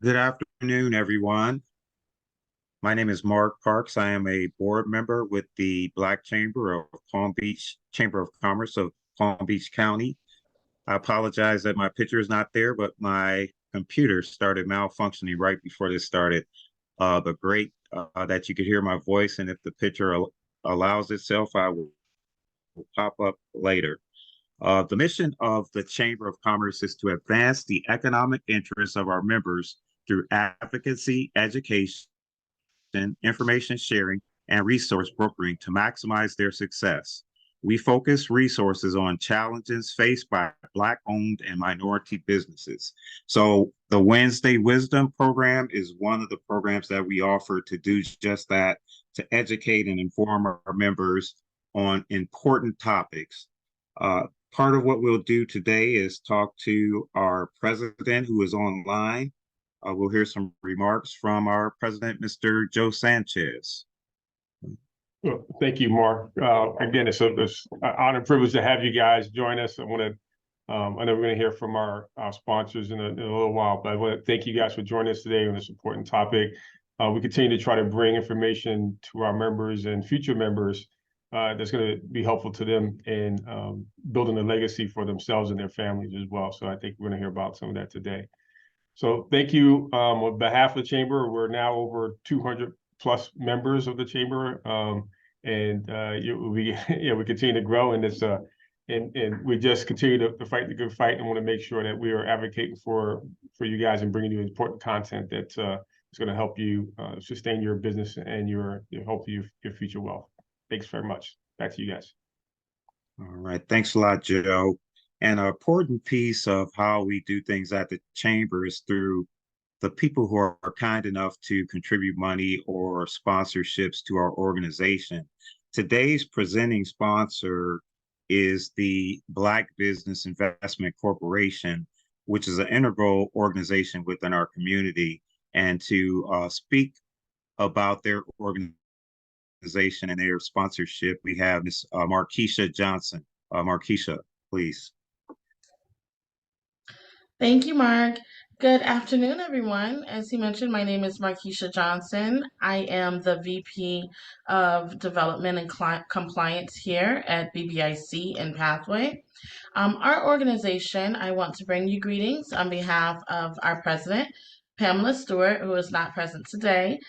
Good afternoon, everyone. My name is Mark Parks. I am a board member with the Black Chamber of Palm Beach Chamber of Commerce of Palm Beach County. I apologize that my picture is not there, but my computer started malfunctioning right before this started. But great that you could hear my voice, and if the picture allows itself, I will pop up later. The mission of the Chamber of Commerce is to advance the economic interests of our members through advocacy, education, information sharing, and resource brokering to maximize their success. We focus resources on challenges faced by Black owned and minority businesses. So, the Wednesday Wisdom program is one of the programs that we offer to do just that, to educate and inform our members on important topics. Uh, Part of what we'll do today is talk to our president who is online. We'll hear some remarks from our president, Mr. Joe Sanchez. Well, thank you, Mark. Again, it's an honor and privilege to have you guys join us. I know we're going to hear from our sponsors in a little while, but I want to thank you guys for joining us today on this important topic. We continue to try to bring information to our members and future members that's going to be helpful to them in building a legacy for themselves and their families as well. So I think we're going to hear about some of that today. So thank you. On behalf of the Chamber, we're now over 200 plus members of the Chamber. We continue to grow, and we just continue to fight the good fight, and want to make sure that we are advocating for you guys and bringing you important content that is going to help you sustain your business and hopefully your future wealth. Thanks very much. Back to you guys. All right. Thanks a lot, Joe. And an important piece of how we do things at the chamber is through the people who are kind enough to contribute money or sponsorships to our organization. Today's presenting sponsor is the Black Business Investment Corporation, which is an integral organization within our community. And to speak about their organization and their sponsorship, we have Ms. Markeisha Johnson. Markeisha, please. Thank you, Mark. Good afternoon, everyone. As he mentioned, my name is Markeisha Johnson. I am the VP of Development and Compliance here at BBIC and Pathway. Our organization, I want to bring you greetings on behalf of our president, Pamela Stewart, who is not present today.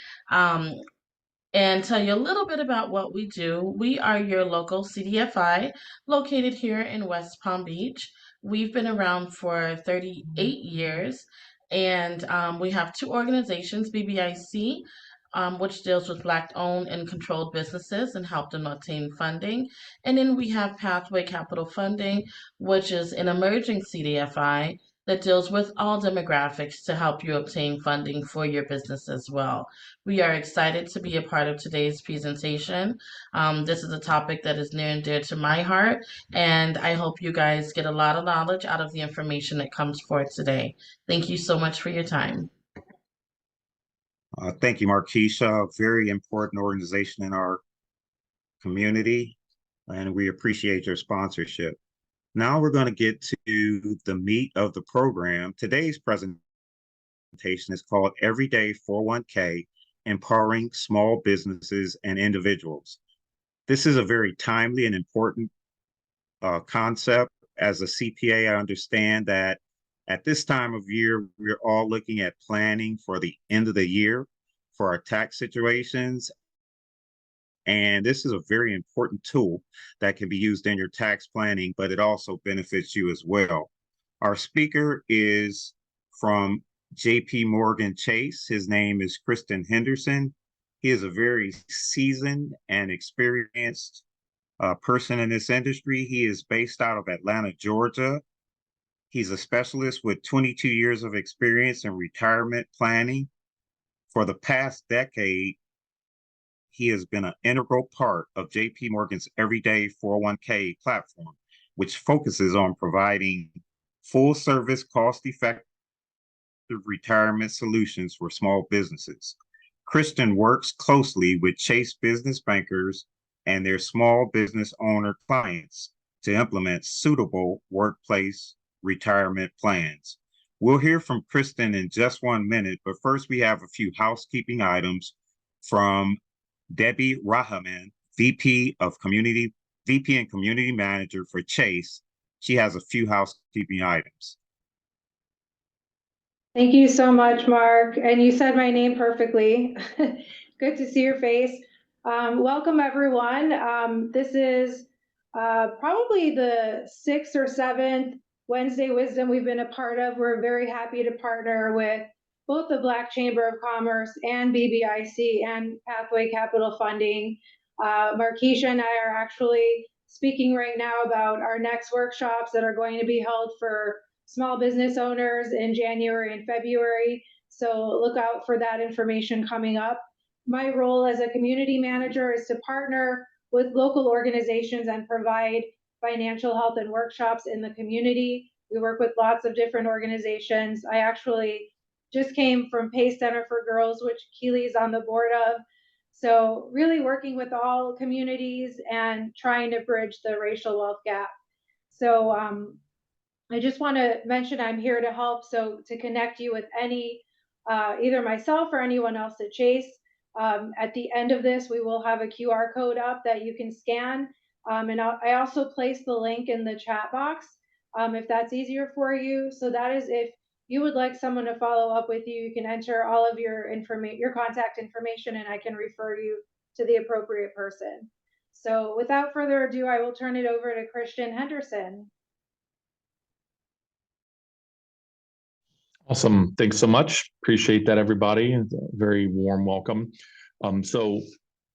And tell you a little bit about what we do. We are your local CDFI located here in West Palm Beach. We've been around for 38 years, and we have two organizations, BBIC, which deals with Black-owned and controlled businesses and help them obtain funding. And then we have Pathway Capital Funding, which is an emerging CDFI that deals with all demographics to help you obtain funding for your business as well. We are excited to be a part of today's presentation. This is a topic that is near and dear to my heart, and I hope you guys get a lot of knowledge out of the information that comes forth today. Thank you so much for your time. Thank you, Markeisha. Very important organization in our community, and we appreciate your sponsorship. Now we're going to get to the meat of the program. Today's presentation is called Everyday 401k, Empowering Small Businesses and Individuals. This is a very timely and important concept. As a CPA, I understand that at this time of year, we're all looking at planning for the end of the year for our tax situations. And this is a very important tool that can be used in your tax planning, but it also benefits you as well. Our speaker is from JP Morgan Chase. His name is Kristen Henderson. He is a very seasoned and experienced person in this industry. He is based out of Atlanta, Georgia. He's a specialist with 22 years of experience in retirement planning. For the past decade, he has been an integral part of JP Morgan's Everyday 401k platform, which focuses on providing full service, cost-effective retirement solutions for small businesses. Kristen works closely with Chase business bankers and their small business owner clients to implement suitable workplace retirement plans. We'll hear from Kristen in just 1 minute, but first we have a few housekeeping items from Debbie Rahaman, VP and Community Manager for Chase. She has a few housekeeping items. Thank you so much, Mark. And you said my name perfectly. Good to see your face. Welcome, everyone. This is probably the 6th or 7th Wednesday Wisdom we've been a part of. We're very happy to partner with both the Black Chamber of Commerce and BBIC and Pathway Capital Funding. Markeisha and I are actually speaking right now about our next workshops that are going to be held for small business owners in January and February. So look out for that information coming up. My role as a community manager is to partner with local organizations and provide financial help and workshops in the community. We work with lots of different organizations. I actually just came from Pace Center for Girls, which Keely's on the board of. So really working with all communities and trying to bridge the racial wealth gap. So I just want to mention I'm here to help, so to connect you with any, either myself or anyone else at Chase. At the end of this, we will have a QR code up that you can scan. And I also placed the link in the chat box if that's easier for you. So that is if you would like someone to follow up with you, you can enter all of your contact information, and I can refer you to the appropriate person. So without further ado, I will turn it over to Christian Henderson. Awesome. Thanks so much. Appreciate that, everybody. Very warm welcome. So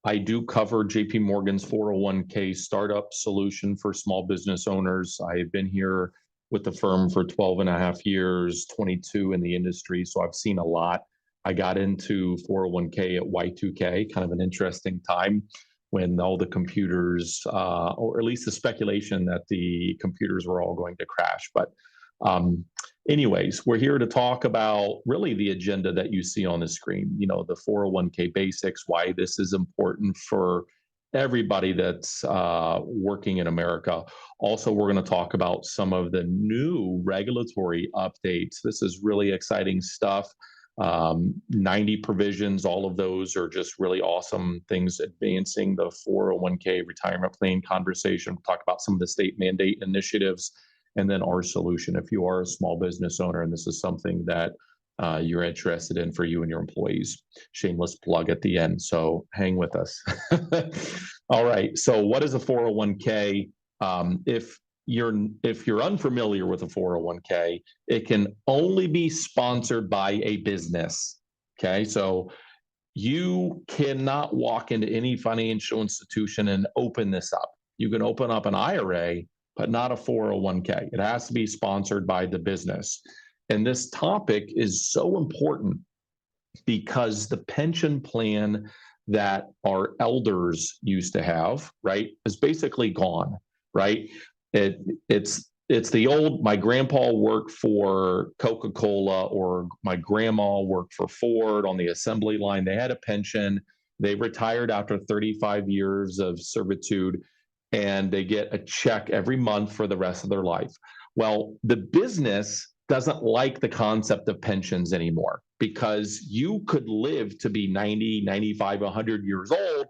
I do cover JP Morgan's 401k startup solution for small business owners. I have been here with the firm for 12 and a half years, 22 in the industry. So I've seen a lot. I got into 401k at Y2K, kind of an interesting time when all the computers, or at least the speculation that the computers were all going to crash. But anyways, we're here to talk about really the agenda that you see on the screen, you know, the 401k basics, why this is important for everybody that's working in America. Also, we're going to talk about some of the new regulatory updates. This is really exciting stuff. 90 provisions, all of those are just really awesome things advancing the 401k retirement plan conversation. We'll talk about some of the state mandate initiatives, and then our solution if you are a small business owner and this is something that you're interested in for you and your employees. Shameless plug at the end, so hang with us. All right, so what is a 401k? If you're unfamiliar with a 401k, it can only be sponsored by a business. Okay, so you cannot walk into any financial institution and open this up. You can open up an IRA, but not a 401k. It has to be sponsored by the business. And this topic is so important because the pension plan that our elders used to have, right, is basically gone, right? It's the old, my grandpa worked for Coca-Cola or my grandma worked for Ford on the assembly line. They had a pension. They retired after 35 years of servitude, and they get a check every month for the rest of their life. Well, the business doesn't like the concept of pensions anymore because you could live to be 90, 95, 100 years old.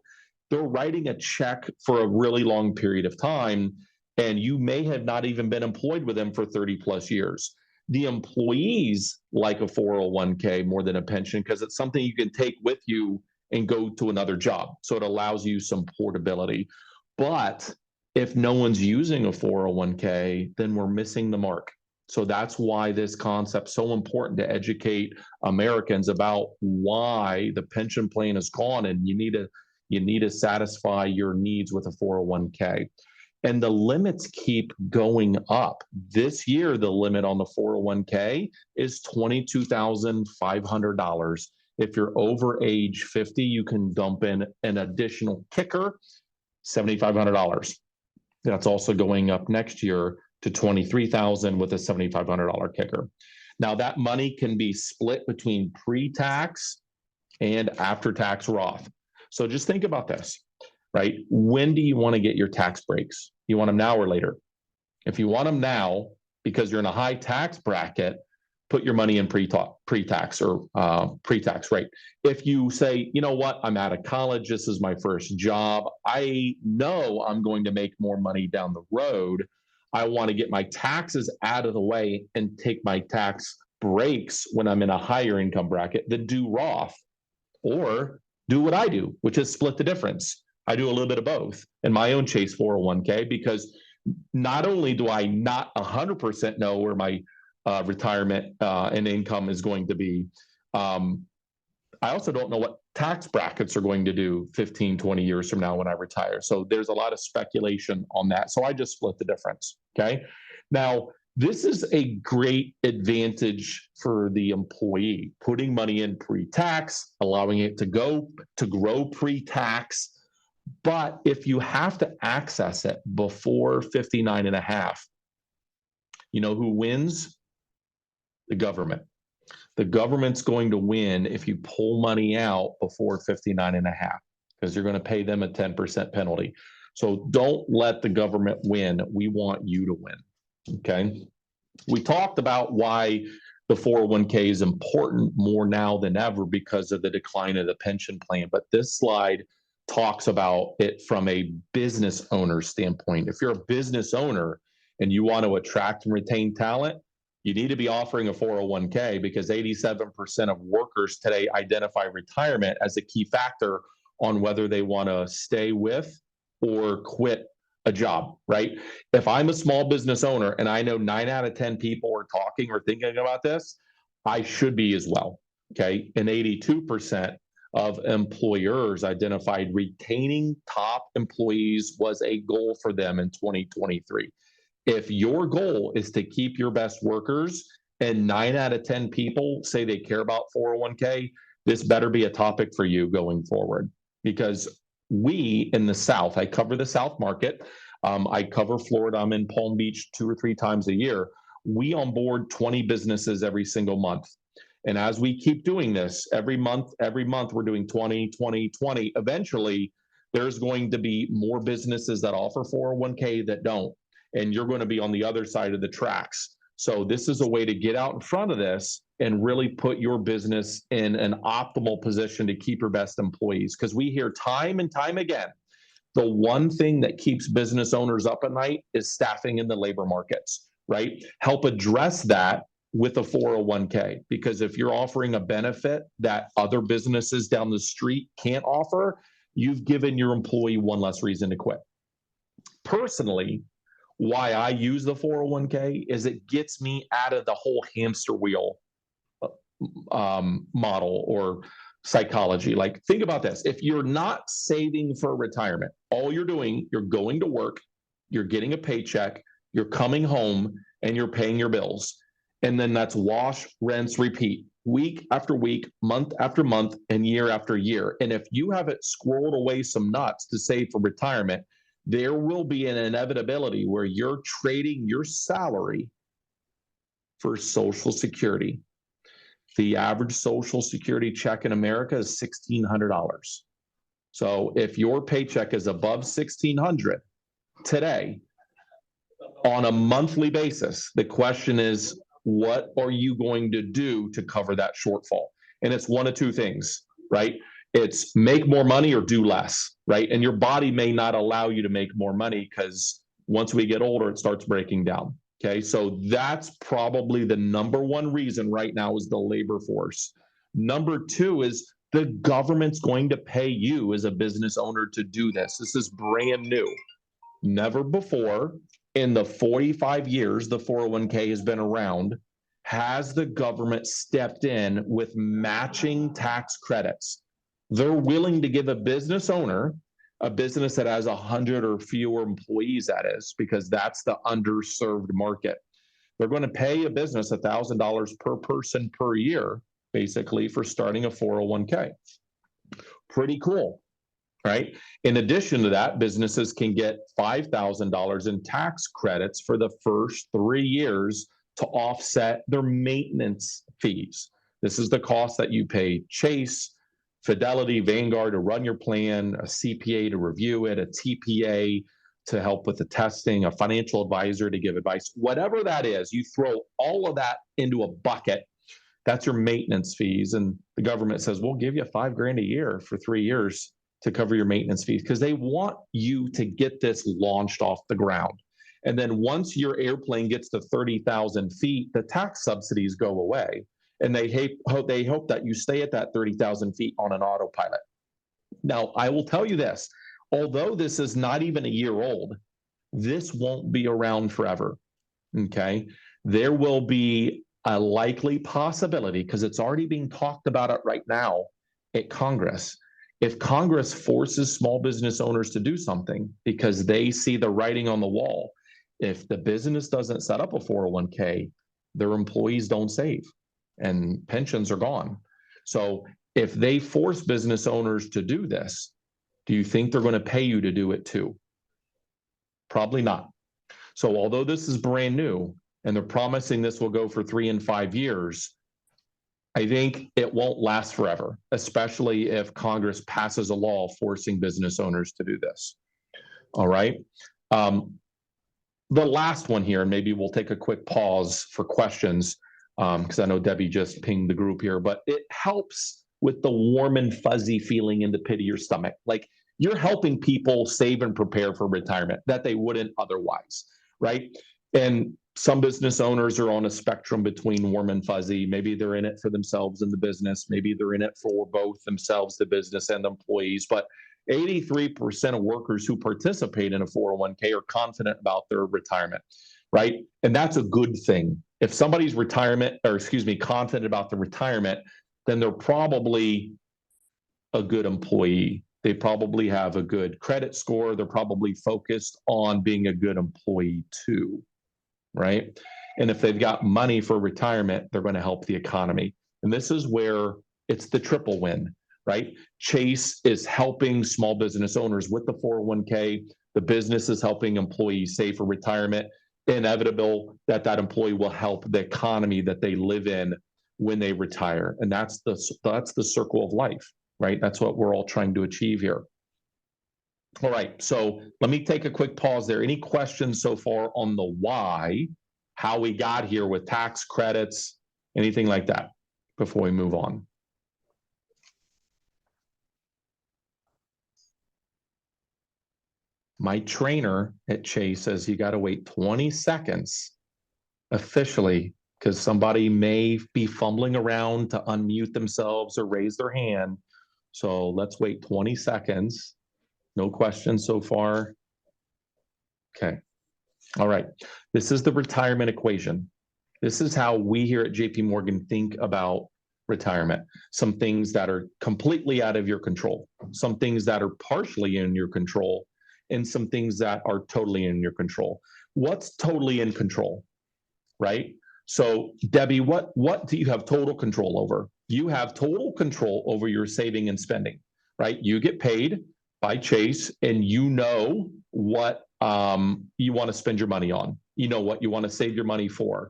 They're writing a check for a really long period of time, and you may have not even been employed with them for 30 plus years. The employees like a 401k more than a pension because it's something you can take with you and go to another job. So it allows you some portability. But if no one's using a 401k, then we're missing the mark. So that's why this concept's so important to educate Americans about why the pension plan is gone, and you need to satisfy your needs with a 401k. And the limits keep going up. This year, the limit on the 401k is $22,500. If you're over age 50, you can dump in an additional kicker, $7,500. That's also going up next year to $23,000 with a $7,500 kicker. Now that money can be split between pre-tax and after-tax Roth. So just think about this, right? When do you want to get your tax breaks? You want them now or later? If you want them now because you're in a high tax bracket, put your money in pre-tax or pre-tax rate. If you say, you know what, I'm out of college, this is my first job, I know I'm going to make more money down the road, I want to get my taxes out of the way and take my tax breaks when I'm in a higher income bracket, then do Roth, or do what I do, which is split the difference. I do a little bit of both in my own Chase 401k, because not only do I not 100% know where my retirement and income is going to be, I also don't know what tax brackets are going to do 15, 20 years from now when I retire. So there's a lot of speculation on that. So I just split the difference, okay? Now, this is a great advantage for the employee, putting money in pre-tax, allowing it to grow pre-tax. But if you have to access it before 59 and a half, you know who wins? The government. The government's going to win if you pull money out before 59 and a half, because you're going to pay them a 10% penalty. So don't let the government win. We want you to win. Okay. We talked about why the 401k is important more now than ever because of the decline of the pension plan. But this slide talks about it from a business owner standpoint. If you're a business owner and you want to attract and retain talent, you need to be offering a 401k, because 87% of workers today identify retirement as a key factor on whether they want to stay with or quit a job, right? If I'm a small business owner and I know 9 out of 10 people are talking or thinking about this, I should be as well, okay? And 82% of employers identified retaining top employees was a goal for them in 2023. If your goal is to keep your best workers and 9 out of 10 people say they care about 401k, this better be a topic for you going forward. Because we in the South, I cover the South market. I cover Florida. I'm in Palm Beach 2 or 3 times a year. We onboard 20 businesses every single month. And as we keep doing this, every month, we're doing 20, 20, 20. Eventually, there's going to be more businesses that offer 401k that don't. And you're going to be on the other side of the tracks. So this is a way to get out in front of this and really put your business in an optimal position to keep your best employees. Because we hear time and time again, the one thing that keeps business owners up at night is staffing in the labor markets, right? Help address that with a 401k, because if you're offering a benefit that other businesses down the street can't offer, you've given your employee one less reason to quit. Personally, why I use the 401k is it gets me out of the whole hamster wheel model or psychology. Like, think about this. If you're not saving for retirement, all you're doing, you're going to work, you're getting a paycheck, you're coming home, and you're paying your bills. And then that's wash, rinse, repeat, week after week, month after month, and year after year. And if you haven't squirreled away some nuts to save for retirement, there will be an inevitability where you're trading your salary for Social Security. The average Social Security check in America is $1,600. So if your paycheck is above $1,600 today on a monthly basis, the question is, what are you going to do to cover that shortfall? And it's one of two things, right? It's make more money or do less, right? And your body may not allow you to make more money, because once we get older, it starts breaking down. Okay, so that's probably the number one reason right now is the labor force. Number two is the government's going to pay you as a business owner to do this. This is brand new. Never before in the 45 years the 401k has been around has the government stepped in with matching tax credits. They're willing to give a business owner, a business that has 100 or fewer employees, that is, because that's the underserved market. They're going to pay a business $1,000 per person per year, basically, for starting a 401k. Pretty cool, right? In addition to that, businesses can get $5,000 in tax credits for the first 3 years to offset their maintenance fees. This is the cost that you pay Chase, Fidelity, Vanguard to run your plan, a CPA to review it, a TPA, to help with the testing, a financial advisor to give advice, whatever that is, you throw all of that into a bucket. That's your maintenance fees. And the government says, we'll give you $5,000 a year for 3 years to cover your maintenance fees, because they want you to get this launched off the ground. And then once your airplane gets to 30,000 feet, the tax subsidies go away. And they hope that you stay at that 30,000 feet on an autopilot. Now, I will tell you this, although this is not even a year old, this won't be around forever, okay? There will be a likely possibility, because it's already being talked about it right now at Congress. If Congress forces small business owners to do something because they see the writing on the wall, if the business doesn't set up a 401k, their employees don't save and pensions are gone. So if they force business owners to do this, do you think they're going to pay you to do it too? Probably not. So although this is brand new and they're promising this will go for 3 and 5 years, I think it won't last forever, especially if Congress passes a law forcing business owners to do this. All right. The last one here, and maybe we'll take a quick pause for questions, because I know Debbie just pinged the group here, but it helps with the warm and fuzzy feeling in the pit of your stomach. Like you're helping people save and prepare for retirement that they wouldn't otherwise, right? And some business owners are on a spectrum between warm and fuzzy. Maybe they're in it for themselves and the business. Maybe they're in it for both themselves, the business, and the employees. But 83% of workers who participate in a 401k are confident about their retirement, right? And that's a good thing. If somebody's confident about the retirement, then they're probably a good employee. They probably have a good credit score. They're probably focused on being a good employee too, right? And if they've got money for retirement, they're going to help the economy. And this is where it's the triple win, right? Chase is helping small business owners with the 401k. The business is helping employees save for retirement. Inevitable that that employee will help the economy that they live in when they retire. And that's the circle of life, right? That's what we're all trying to achieve here. All right, so let me take a quick pause there. Any questions so far on the why, how we got here with tax credits, anything like that before we move on? My trainer at Chase says you got to wait 20 seconds officially, because somebody may be fumbling around to unmute themselves or raise their hand. So let's wait 20 seconds. No questions so far. Okay. All right. This is the retirement equation. This is how we here at JP Morgan think about retirement. Some things that are completely out of your control, some things that are partially in your control, and some things that are totally in your control. What's totally in control, right? So Debbie, what do you have total control over? You have total control over your saving and spending, right? You get paid by Chase and you know what you want to spend your money on. You know what you want to save your money for.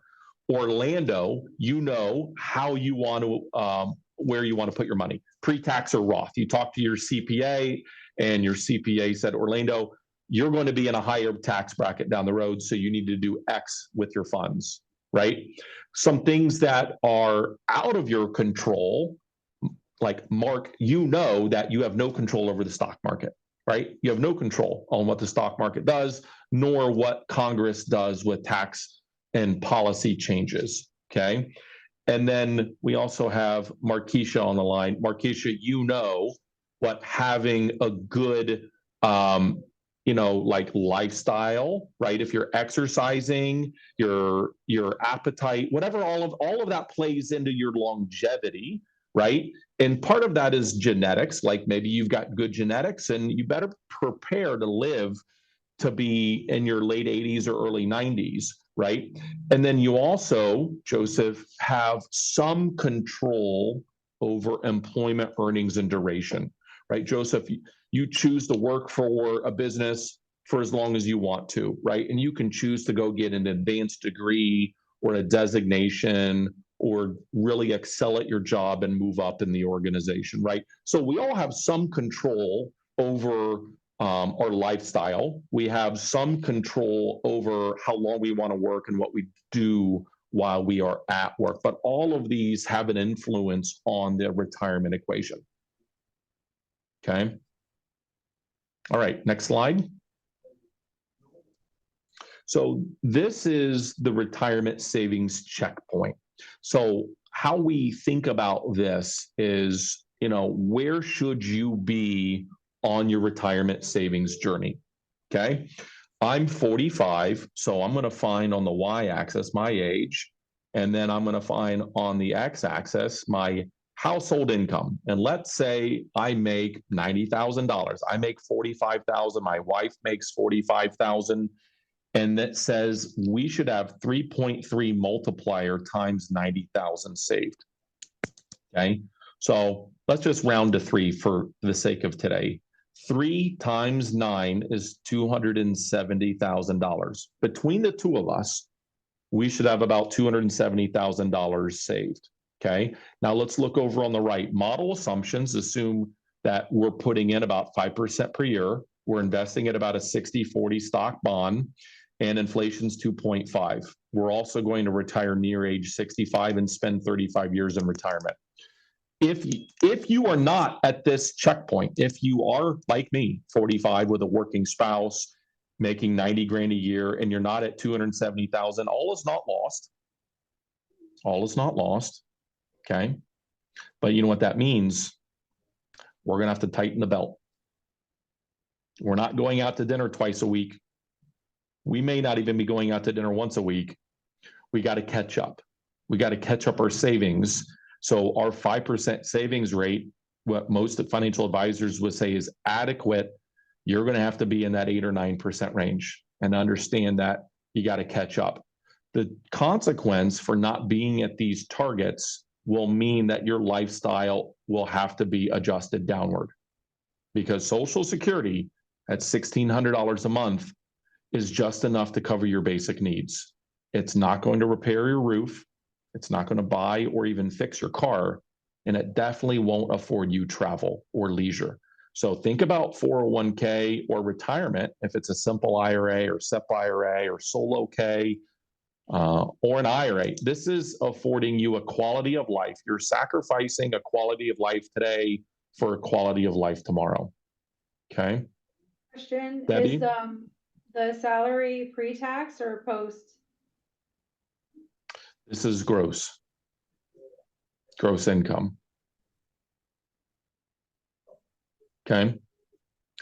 Orlando, you know how you want to, where you want to put your money, pre-tax or Roth. You talk to your CPA and your CPA said, Orlando, you're going to be in a higher tax bracket down the road, so you need to do X with your funds, right? Some things that are out of your control, like Mark, you know that you have no control over the stock market, right? You have no control on what the stock market does, nor what Congress does with tax and policy changes, okay? And then we also have Markeisha on the line. Markeisha, you know what having a good, like lifestyle, right? If you're exercising, your appetite, whatever, all of that plays into your longevity, right? And part of that is genetics, like maybe you've got good genetics and you better prepare to live to be in your late 80s or early 90s, right? And then you also, Joseph, have some control over employment earnings and duration, right? Joseph, you choose to work for a business for as long as you want to, right? And you can choose to go get an advanced degree or a designation or really excel at your job and move up in the organization, right? So we all have some control over or lifestyle. We have some control over how long we want to work and what we do while we are at work. But all of these have an influence on the retirement equation. Okay. All right, next slide. So this is the retirement savings checkpoint. So how we think about this is, you know, where should you be on your retirement savings journey? Okay. I'm 45, so I'm going to find on the y-axis my age, and then I'm going to find on the x-axis my household income. And let's say I make $90,000. I make $45,000. My wife makes $45,000. And that says we should have 3.3 multiplier times 90,000 saved. Okay. So let's just round to 3 for the sake of today. 3 times 9 is $270,000. Between the two of us, we should have about $270,000 saved. Okay. Now let's look over on the right. Model assumptions assume that we're putting in about 5% per year. We're investing at about a 60-40 stock bond, and inflation's 2.5. We're also going to retire near age 65 and spend 35 years in retirement. If you are not at this checkpoint, if you are like me, 45 with a working spouse, making 90 grand a year, and you're not at 270,000, all is not lost. All is not lost. Okay. But you know what that means? We're going to have to tighten the belt. We're not going out to dinner twice a week. We may not even be going out to dinner once a week. We got to catch up. We got to catch up our savings. So our 5% savings rate, what most financial advisors would say is adequate, you're going to have to be in that 8 or 9% range, and understand that you got to catch up. The consequence for not being at these targets will mean that your lifestyle will have to be adjusted downward, because Social Security at $1,600 a month is just enough to cover your basic needs. It's not going to repair your roof. It's not going to buy or even fix your car. And it definitely won't afford you travel or leisure. So think about 401k or retirement, if it's a simple IRA or SEP IRA or solo K or an IRA. This is affording you a quality of life. You're sacrificing a quality of life today for a quality of life tomorrow. Okay. Question, Debbie? is the salary pre-tax or post? This is gross income. Okay.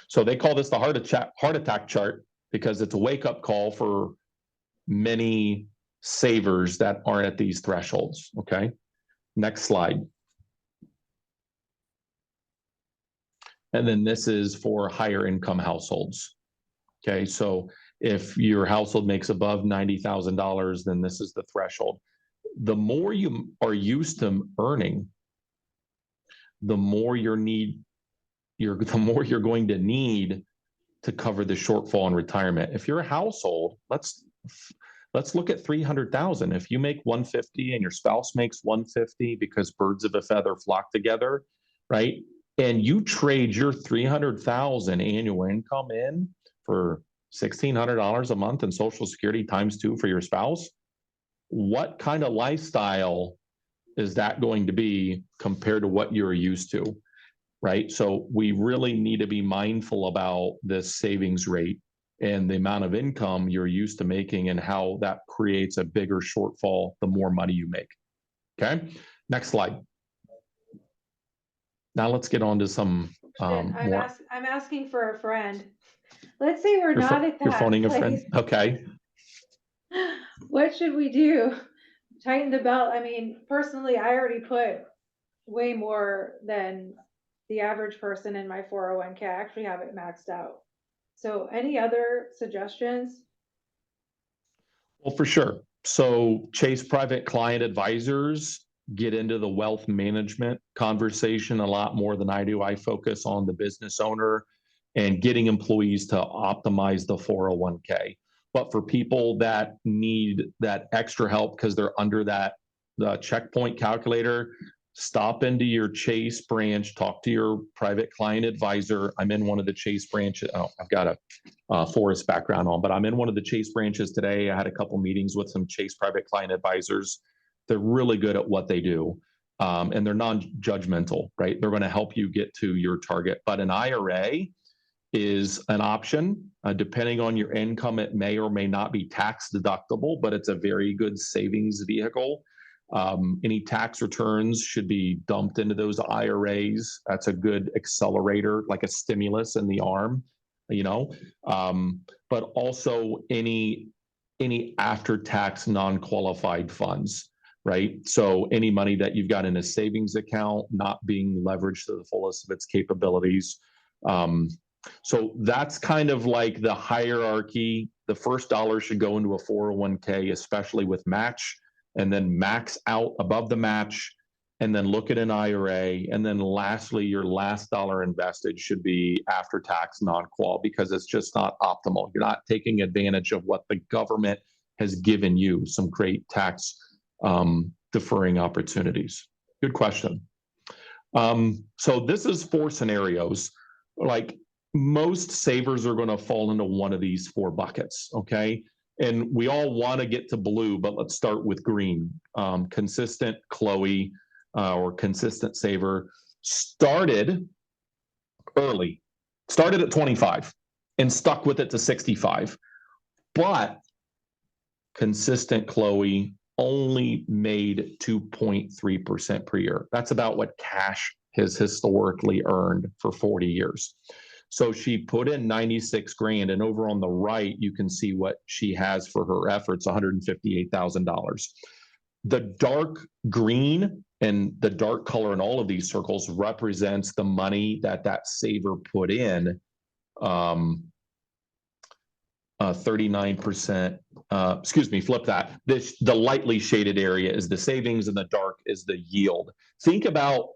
So they call this the heart attack chart because it's a wake-up call for many savers that aren't at these thresholds. Okay. Next slide. And then this is for higher income households. Okay. So if your household makes above $90,000, then this is the threshold. The more you are used to earning, the more you're going to need to cover the shortfall in retirement. If you're a household, let's look at 300,000. If you make 150 and your spouse makes 150, because birds of a feather flock together, right? And you trade your 300,000 annual income in for $1,600 a month in Social Security times 2 for your spouse, what kind of lifestyle is that going to be compared to what you're used to, right? So we really need to be mindful about this savings rate and the amount of income you're used to making and how that creates a bigger shortfall the more money you make. Okay, next slide. Now let's get on to some more. I'm asking for a friend. Let's say we're not at that You're phoning place. a friend. Okay. What should we do? Tighten the belt. I mean, personally, I already put way more than the average person in my 401k. I actually have it maxed out. So any other suggestions? Well, for sure. So Chase Private Client Advisors get into the wealth management conversation a lot more than I do. I focus on the business owner and getting employees to optimize the 401k. But for people that need that extra help because they're under the checkpoint calculator, stop into your Chase branch, talk to your private client advisor. I'm in one of the Chase branches. Oh, I've got a Forest background on, but I'm in one of the Chase branches today. I had a couple meetings with some Chase private client advisors. They're really good at what they do. And they're non-judgmental, right? They're going to help you get to your target. But an IRA is an option. Depending on your income, it may or may not be tax deductible, but it's a very good savings vehicle. Any tax returns should be dumped into those IRAs. That's a good accelerator, like a stimulus in the arm, you know. But also any after-tax non-qualified funds, right? So any money that you've got in a savings account not being leveraged to the fullest of its capabilities. So that's kind of like the hierarchy. The first dollar should go into a 401k, especially with match, and then max out above the match, and then look at an IRA. And then lastly, your last dollar invested should be after tax non-qual, because it's just not optimal. You're not taking advantage of what the government has given you, some great tax deferring opportunities. Good question. So this is 4 scenarios. Like, most savers are going to fall into one of these 4 buckets, okay? And we all want to get to blue, but let's start with green. Consistent Chloe or consistent saver started early, started at 25 and stuck with it to 65. But consistent Chloe only made 2.3% per year. That's about what cash has historically earned for 40 years. So she put in 96 grand, and over on the right, you can see what she has for her efforts, $158,000. The dark green and the dark color in all of these circles represents the money that saver put in. 39%, excuse me, flip that. The lightly shaded area is the savings and the dark is the yield. Think about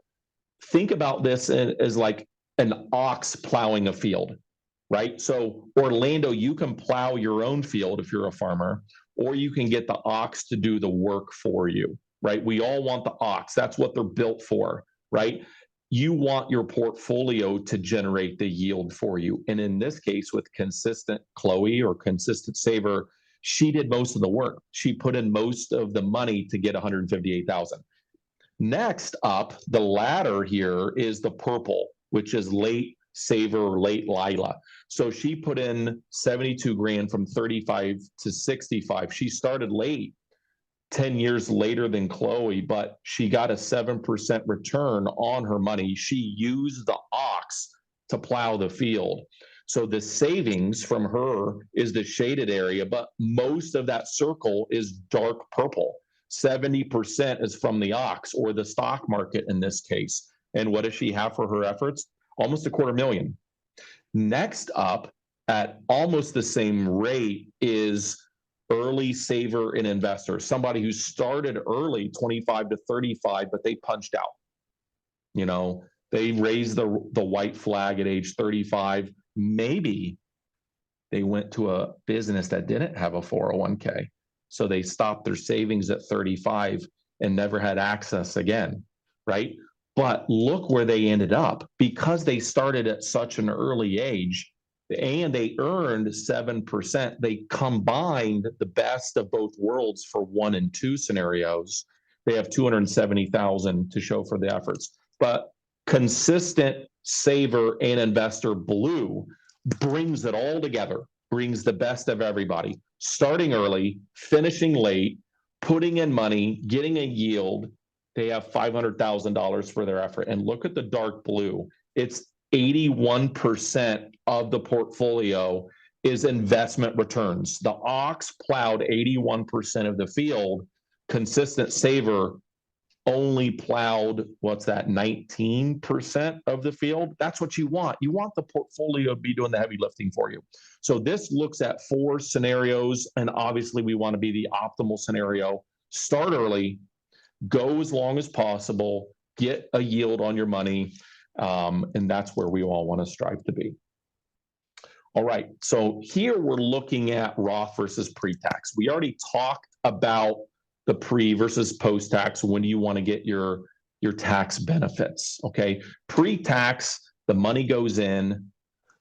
this as like an ox plowing a field, right? So Orlando, you can plow your own field if you're a farmer, or you can get the ox to do the work for you, right? We all want the ox. That's what they're built for, right? You want your portfolio to generate the yield for you. And in this case, with consistent Chloe or consistent saver, she did most of the work. She put in most of the money to get 158,000. Next up, the ladder here is the purple, which is late saver or late Lila. So she put in 72 grand from 35 to 65. She started late, 10 years later than Chloe, but she got a 7% return on her money. She used the ox to plow the field. So the savings from her is the shaded area, but most of that circle is dark purple. 70% is from the ox, or the stock market in this case. And what does she have for her efforts? Almost $250,000. Next up, at almost the same rate, is early saver and investor, somebody who started early, 25 to 35, but they punched out. You know, they raised the white flag at age 35. Maybe they went to a business that didn't have a 401k. So they stopped their savings at 35 and never had access again, right? But look where they ended up, because they started at such an early age and they earned 7%. They combined the best of both worlds for 1 and 2 scenarios. They have 270,000 to show for the efforts. But consistent saver and investor blue brings it all together, brings the best of everybody, starting early, finishing late, putting in money, getting a yield. They have $500,000 for their effort. And look at the dark blue. It's 81% of the portfolio is investment returns. The ox plowed 81% of the field. Consistent saver only plowed, 19% of the field. That's what you want. You want the portfolio to be doing the heavy lifting for you. So this looks at 4 scenarios, and obviously we want to be the optimal scenario. Start early, go as long as possible, get a yield on your money, and that's where we all want to strive to be. All right, so here we're looking at Roth versus pre-tax. We already talked about the pre versus post-tax. When do you want to get your your tax benefits, okay? Pre-tax, the money goes in,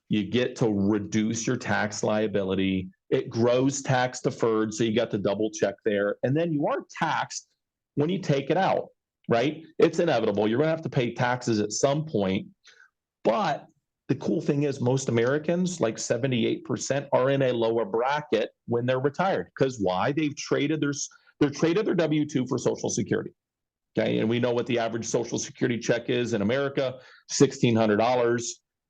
you get to reduce your tax liability. It grows tax deferred, so you got the double check there. And then you are taxed when you take it out, right? It's inevitable. You're going to have to pay taxes at some point. But the cool thing is most Americans, like 78%, are in a lower bracket when they're retired. Because why? They've traded their W-2 for Social Security. Okay, and we know what the average Social Security check is in America: $1,600.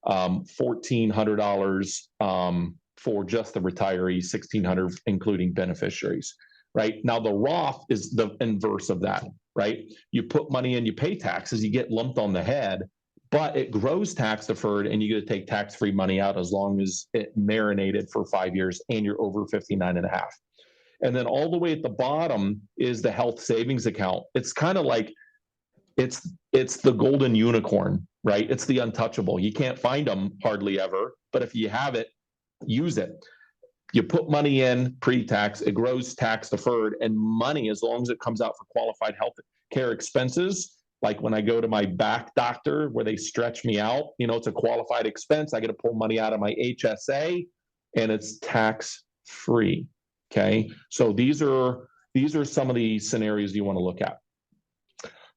$1,400 for just the retirees, $1,600 including beneficiaries, right? Now the Roth is the inverse of that, right? You put money in, you pay taxes, you get lumped on the head, but it grows tax deferred and you get to take tax-free money out as long as it marinated for 5 years and you're over 59 and a half. And then all the way at the bottom is the health savings account. It's kind of like, it's the golden unicorn, right? It's the untouchable. You can't find them hardly ever, but if you have it, use it. You put money in pre-tax, it grows tax deferred, and money, as long as it comes out for qualified health care expenses, like when I go to my back doctor where they stretch me out, it's a qualified expense. I got to pull money out of my HSA and it's tax free. Okay. So these are some of the scenarios you want to look at.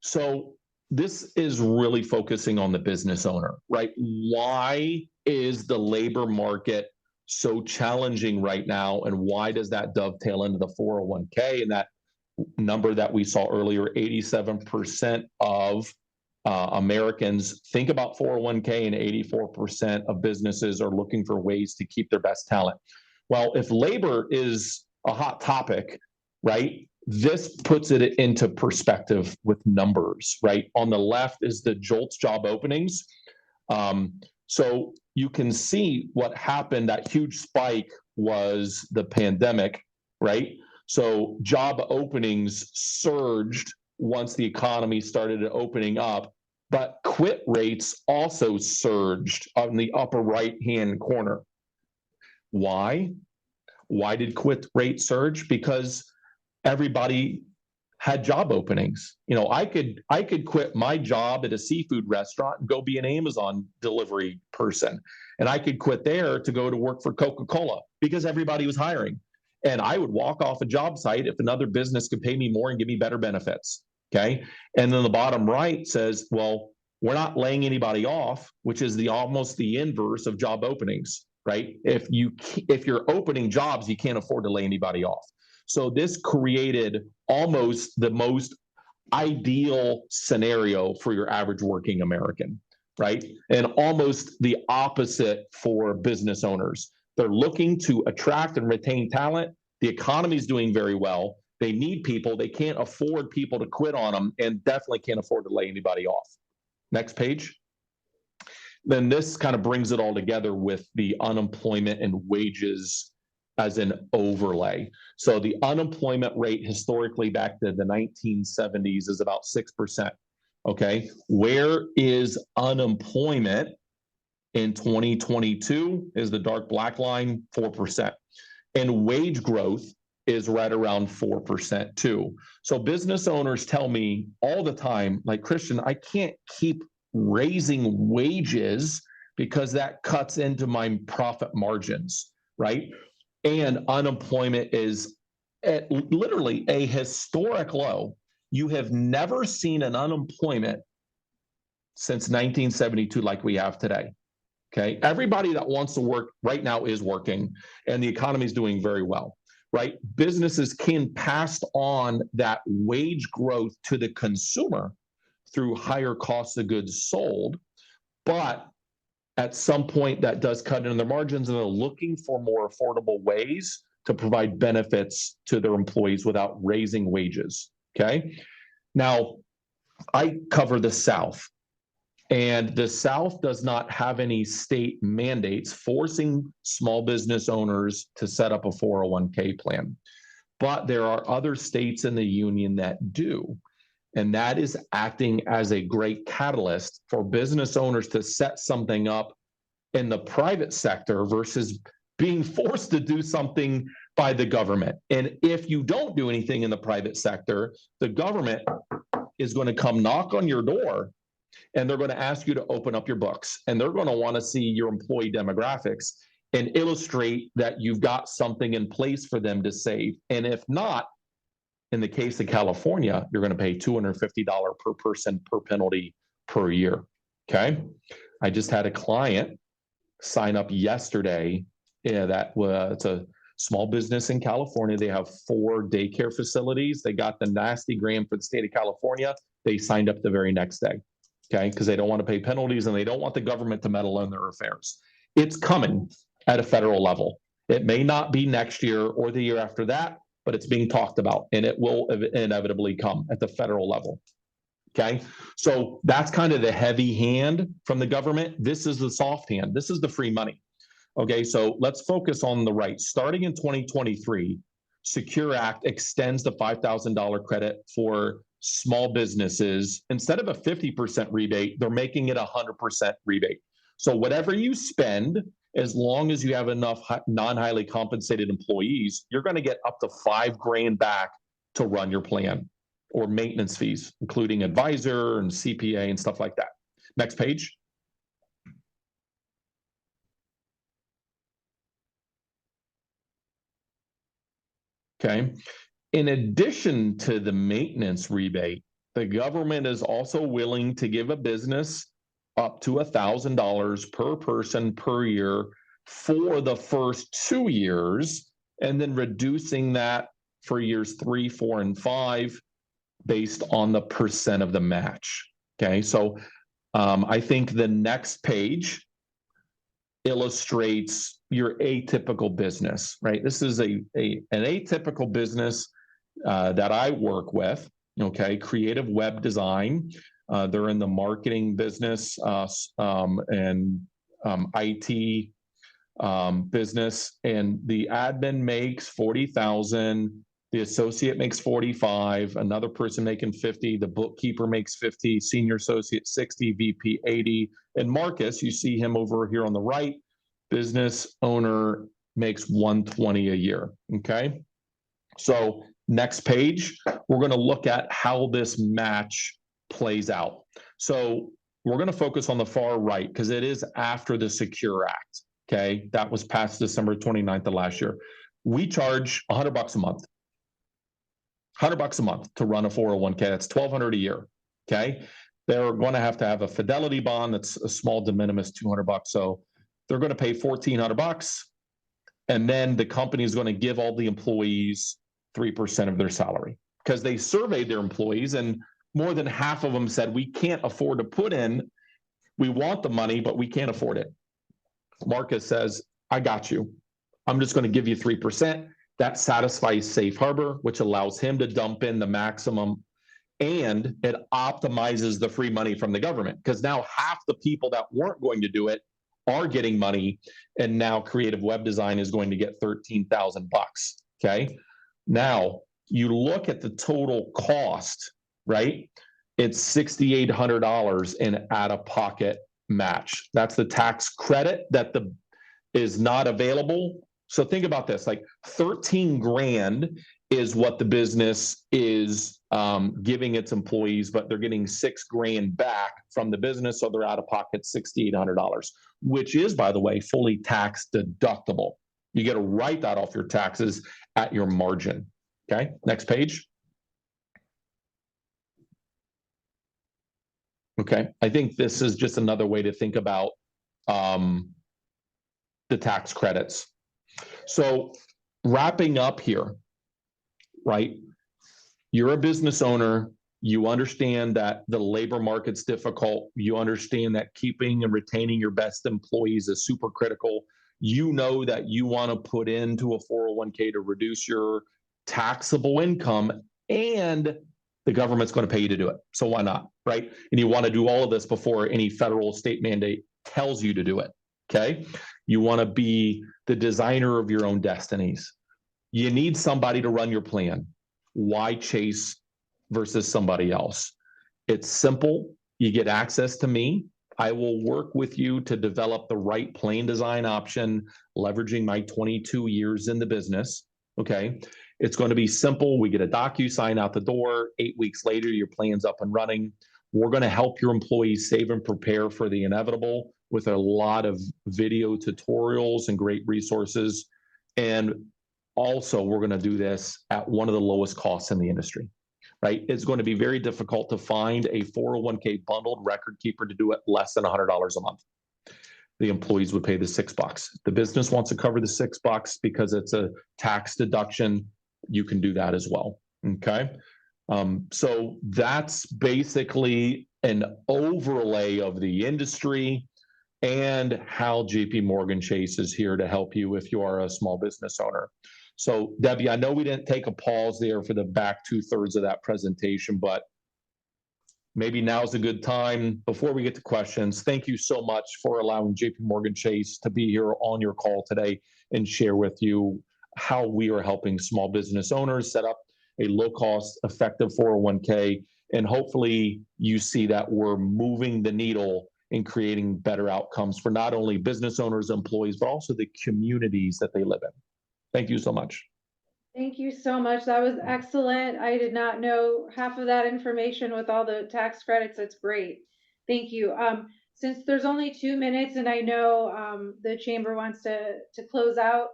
So this is really focusing on the business owner, right? Why is the labor market so challenging right now? And why does that dovetail into the 401k and that number that we saw earlier? 87% of Americans think about 401k and 84% of businesses are looking for ways to keep their best talent. Well, if labor is a hot topic, right? This puts it into perspective with numbers, right? On the left is the JOLTS job openings. So you can see what happened. That huge spike was the pandemic, right? So job openings surged once the economy started opening up, but quit rates also surged on the upper right-hand corner. Why? Why did quit rate surge? Because everybody had job openings. I could quit my job at a seafood restaurant and go be an Amazon delivery person. And I could quit there to go to work for Coca-Cola because everybody was hiring. And I would walk off a job site if another business could pay me more and give me better benefits. Okay. And then the bottom right says, well, we're not laying anybody off, which is almost the inverse of job openings, right? If you're opening jobs, you can't afford to lay anybody off. So this created almost the most ideal scenario for your average working American, right? And almost the opposite for business owners. They're looking to attract and retain talent. The economy is doing very well. They need people. They can't afford people to quit on them and definitely can't afford to lay anybody off. Next page. Then this kind of brings it all together with the unemployment and wages as an overlay. So the unemployment rate historically back to the 1970s is about 6%. Okay, where is unemployment in 2022 is the dark black line, 4%. And wage growth is right around 4% too. So business owners tell me all the time, like, Christian, I can't keep raising wages because that cuts into my profit margins, right? And unemployment is at literally a historic low. You have never seen an unemployment since 1972 like we have today. Okay, everybody that wants to work right now is working, and the economy is doing very well, right? Businesses can pass on that wage growth to the consumer through higher costs of goods sold, but at some point that does cut into their margins, and they're looking for more affordable ways to provide benefits to their employees without raising wages. Okay. Now, I cover the South, and the South does not have any state mandates forcing small business owners to set up a 401k plan. But there are other states in the union that do. And that is acting as a great catalyst for business owners to set something up in the private sector versus being forced to do something by the government. And if you don't do anything in the private sector, the government is going to come knock on your door and they're going to ask you to open up your books and they're going to want to see your employee demographics and illustrate that you've got something in place for them to save. And if not, in the case of California, you're going to pay $250 per person per penalty per year. Okay. I just had a client sign up yesterday. Yeah, it's a small business in California. They have 4 daycare facilities. They got the nasty gram for the state of California. They signed up the very next day. Okay. Because they don't want to pay penalties and they don't want the government to meddle in their affairs. It's coming at a federal level. It may not be next year or the year after that, but it's being talked about and it will inevitably come at the federal level. Okay, so that's kind of the heavy hand from the government. This is the soft hand. This is the free money. Okay, so let's focus on the right. Starting in 2023, Secure Act extends the $5,000 credit for small businesses. Instead of a 50% rebate, they're making it a 100% rebate. So whatever you spend, as long as you have enough non-highly compensated employees, you're going to get up to $5,000 back to run your plan, or maintenance fees, including advisor and CPA and stuff like that. Next page. Okay. In addition to the maintenance rebate, the government is also willing to give a business up to $1,000 per person per year for the first 2 years, and then reducing that for years 3, 4, and 5 based on the percent of the match. Okay, so I think the next page illustrates your atypical business, right? This is an atypical business that I work with, okay, creative web design. They're in the marketing business and IT business, and the admin makes 40,000, the associate makes 45, another person making 50, the bookkeeper makes 50, senior associate 60, VP 80, and Marcus, you see him over here on the right, business owner makes 120 a year. Okay, so next page, we're going to look at how this match plays out. So we're going to focus on the far right because it is after the Secure Act. Okay, that was passed December 29th of last year. We charge $100 a month. $100 a month to run a 401k. That's $1,200 a year. Okay, they're going to have a fidelity bond that's a small de minimis, $200. So they're going to pay $1,400, and then the company is going to give all the employees 3% of their salary, because they surveyed their employees and more than half of them said, we can't afford to put in, we want the money, but we can't afford it. Marcus says, I got you. I'm just going to give you 3%. That satisfies safe harbor, which allows him to dump in the maximum, and it optimizes the free money from the government, because now half the people that weren't going to do it are getting money, and now creative web design is going to get $13,000. Okay, now you look at the total cost, right? It's $6,800 in out-of-pocket match. That's the tax credit that is not available. So think about this, like $13,000 is what the business is giving its employees, but they're getting $6,000 back from the business, so they're out of pocket $6,800, which is, by the way, fully tax deductible. You get to write that off your taxes at your margin. Okay, next page. Okay, I think this is just another way to think about the tax credits. So wrapping up here, right? You're a business owner. You understand that the labor market's difficult. You understand that keeping and retaining your best employees is super critical. You know that you want to put into a 401k to reduce your taxable income, and the government's going to pay you to do it. So why not, right? And you want to do all of this before any federal state mandate tells you to do it, okay? You want to be the designer of your own destinies. You need somebody to run your plan. Why chase versus somebody else? It's simple. You get access to me. I will work with you to develop the right plan design option, leveraging my 22 years in the business, okay? It's going to be simple. We get a DocuSign out the door. 8 weeks later, your plan's up and running. We're going to help your employees save and prepare for the inevitable with a lot of video tutorials and great resources. And also, we're going to do this at one of the lowest costs in the industry, right? It's going to be very difficult to find a 401k bundled record keeper to do it less than $100 a month. The employees would pay the $6. The business wants to cover the $6 because it's a tax deduction. You can do that as well. Okay. So that's basically an overlay of the industry and how JP Morgan Chase is here to help you if you are a small business owner. So Debbie, I know we didn't take a pause there for the back 2/3 of that presentation, but maybe now's a good time before we get to questions. Thank you so much for allowing JP Morgan Chase to be here on your call today and share with you how we are helping small business owners set up a low-cost, effective 401k. And hopefully you see that we're moving the needle in creating better outcomes for not only business owners, employees, but also the communities that they live in. Thank you so much. Thank you so much. That was excellent. I did not know half of that information with all the tax credits. That's great. Thank you. Since there's only 2 minutes and I know the chamber wants to close out,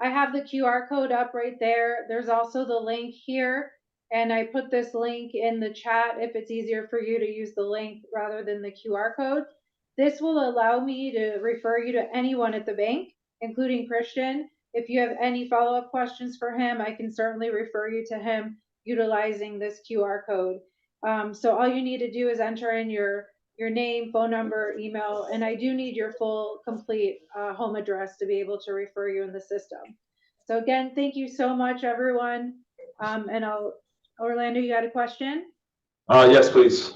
I have the QR code up right there. There's also the link here. And I put this link in the chat if it's easier for you to use the link rather than the QR code. This will allow me to refer you to anyone at the bank, including Christian. If you have any follow-up questions for him, I can certainly refer you to him utilizing this QR code. So all you need to do is enter in your name, phone number, email, and I do need your full, complete home address to be able to refer you in the system. So again, thank you so much, everyone. And Orlando, you got a question? Yes, please.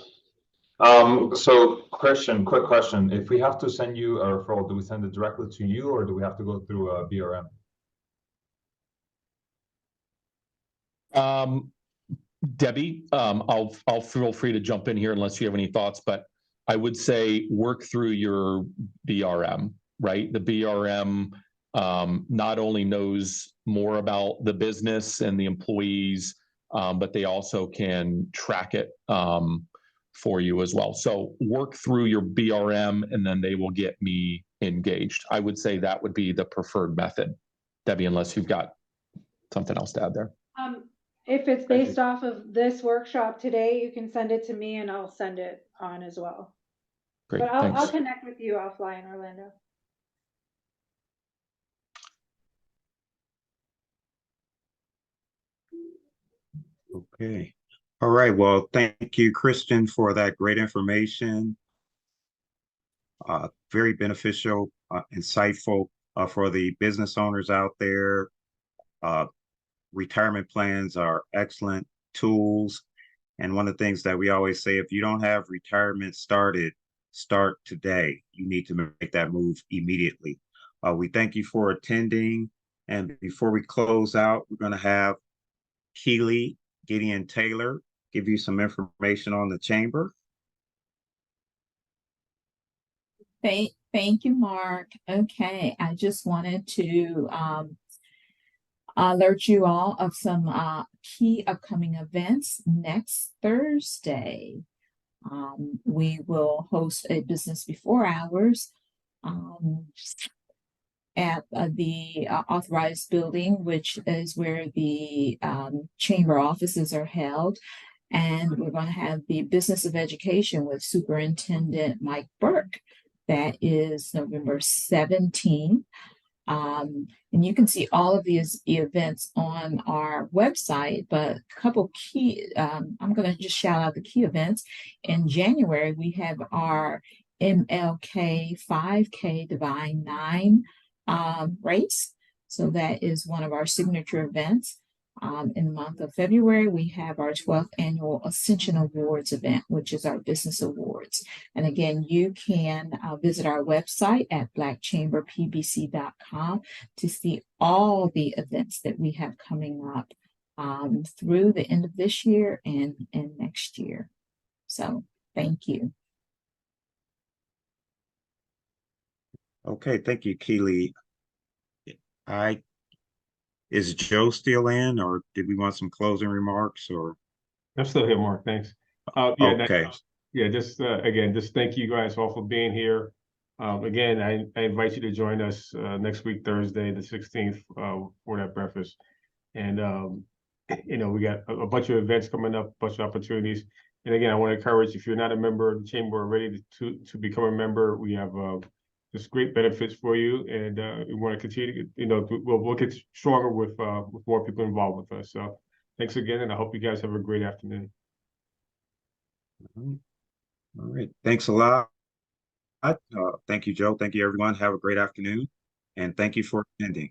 So Christian, quick question. If we have to send you a referral, do we send it directly to you or do we have to go through a BRM? Debbie, I'll feel free to jump in here unless you have any thoughts, but I would say work through your BRM, right? The BRM not only knows more about the business and the employees, but they also can track it for you as well. So work through your BRM and then they will get me engaged. I would say that would be the preferred method. Debbie, unless you've got something else to add there. If it's based off of this workshop today, you can send it to me and I'll send it on as well. Great, but thanks. I'll connect with you offline, Orlando. Okay. All right. Well, thank you, Christian, for that great information. Very beneficial, insightful for the business owners out there. Retirement plans are excellent tools. And one of the things that we always say, if you don't have retirement started, start today. You need to make that move immediately. We thank you for attending. And before we close out, we're going to have Keely Gideon Taylor give you some information on the chamber. Thank you, Mark. Okay, I just wanted to alert you all of some key upcoming events. Next Thursday, we will host a business before hours at the authorized building, which is where the chamber offices are held. And we're going to have the business of education with Superintendent Mike Burke. That is November 17th. And you can see all of these events on our website, but a couple key, I'm going to just shout out the key events. In January, we have our MLK 5K Divine 9 race. So that is one of our signature events. In the month of February, we have our 12th annual Ascension Awards event, which is our business awards. And again, you can visit our website at blackchamberpbc.com to see all the events that we have coming up through the end of this year and next year. So thank you. Okay, thank you, Keely. Is Joe still in, or did we want some closing remarks, or? I'm still here, Mark. Thanks. Yeah, Okay. yeah, just again, just thank you guys all for being here. Again, I invite you to join us next week, Thursday, the 16th, for that breakfast. And you know, we got a bunch of events coming up, a bunch of opportunities. And again, I want to encourage, if you're not a member of the chamber already, to become a member. We have just great benefits for you, and we want to continue to, you know, we'll get stronger with more people involved with us. So thanks again, and I hope you guys have a great afternoon. All right. Thanks a lot. Thank you, Joe. Thank you, everyone. Have a great afternoon. And thank you for attending.